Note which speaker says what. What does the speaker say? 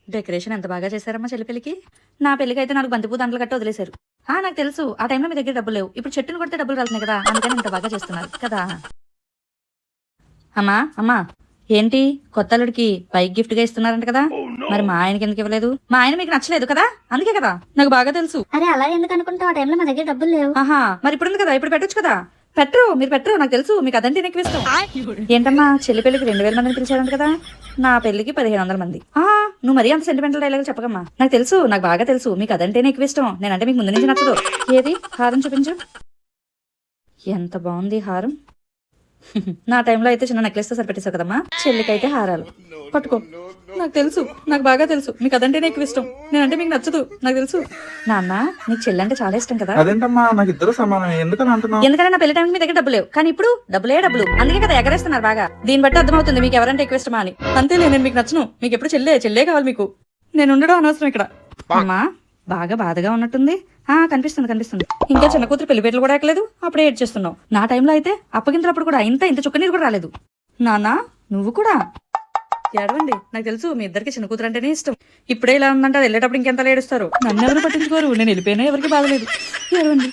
Speaker 1: Decoration ఎంత బాగా చేశారమ్మా చెల్లి పెళ్లికి. నా పెళ్లికి అయితే నాకు బంతిపూ దండలు కట్టి వదిలేశారు. నాకు తెలుసు ఆ టైంలో మీ దగ్గర డబ్బులు లేవు. ఇప్పుడు చెట్టును కొడితే డబ్బులు వెళ్తున్నాయి కదా, అందుకని ఇంత బాగా చేస్తున్నారు కదా. అమ్మా అమ్మా, ఏంటి కొత్త అల్లుడికి బైక్ గిఫ్ట్ గా ఇస్తున్నారంట కదా, మరి మా ఆయనకి ఎందుకు ఇవ్వలేదు? మా ఆయన మీకు నచ్చలేదు కదా, అందుకే కదా. నాకు బాగా తెలుసు.
Speaker 2: అరే అలా ఎందుకు అనుకుంటావు? ఆ టైంలో మా దగ్గర డబ్బులు లేవు.
Speaker 1: ఆహా, మరి ఇప్పుడు ఉంది కదా, ఇప్పుడు పెట్టొచ్చు కదా. మీరు పెట్టరు, నాకు తెలుసు మీకు అదంటే ఎక్కువ ఇష్టం. ఏంటమ్మా చెల్లి పెళ్లికి 2000 మందిని పిలిచారంట కదా, నా పెళ్లికి 1500 మంది. నువ్వు మరీ అంత సెంటిమెంటల్ డైలాగ్ చెప్పకమ్మా. నాకు తెలుసు, నాకు బాగా తెలుసు మీకు అదంటేనే ఎక్కువ ఇష్టం. నేనంటే మీకు ముందు నుంచి నచ్చదు. ఏది హారం చూపించు, ఎంత బాగుంది హారం. నా టైంలో అయితే చిన్న నెక్లెస్ తో సరిపెట్టేసావు కదమ్మా, చెల్లికైతే హారాలు. పట్టుకో, నాకు తెలుసు, నాకు బాగా తెలుసు మీకు అదంటేనే ఎక్కువ ఇష్టం. నేనంటే మీకు నచ్చదు, నాకు తెలుసు. నాన్న నీకు చెల్లి అంటే చాలా ఇష్టం కదా.
Speaker 3: అదేంటమ్మా నాకు ఇద్దరు సమానం, ఎందుకని అంటున్నావు?
Speaker 1: ఎందుకంటే నా పెళ్లి టైంకి మీ దగ్గర డబ్బులు లేవు, కానీ ఇప్పుడు డబ్బులే డబ్బులు, అందుకే కదా ఎగరేస్తున్నారు బాగా. దీన్ని బట్టి అర్థమవుతుంది మీకు ఎవరంటే ఎక్కువ ఇష్టమా అని. అంతేలే, నేను మీకు నచ్చను. మీకు ఎప్పుడు చెల్లే కావాలి మీకు. నేను ఉండడం అనవసరం ఇక్కడ. అమ్మా బాగా బాధగా ఉన్నట్టుంది. కనిపిస్తుంది. ఇంకా చిన్న కూతురు పెళ్లిపేటలు కూడా ఎక్కలేదు, అప్పుడే ఏడ్చేస్తున్నావు. నా టైంలో అయితే అప్పగింతలప్పుడు కూడా ఇంత చుక్క నీరు కూడా రాలేదు. నాన్నా నువ్వు కూడా ఏడవండి, నాకు తెలుసు మీ ఇద్దరికి చిన్న కూతురు అంటేనే ఇష్టం. ఇప్పుడే ఇలా ఉందంటే వెళ్ళేటప్పుడు ఇంకెంత ఏడుస్తారు. నన్ను ఎవరు పట్టించుకోరు, నేను వెళ్ళిపోయినా ఎవరికి బాధలేదు. ఏడవండి.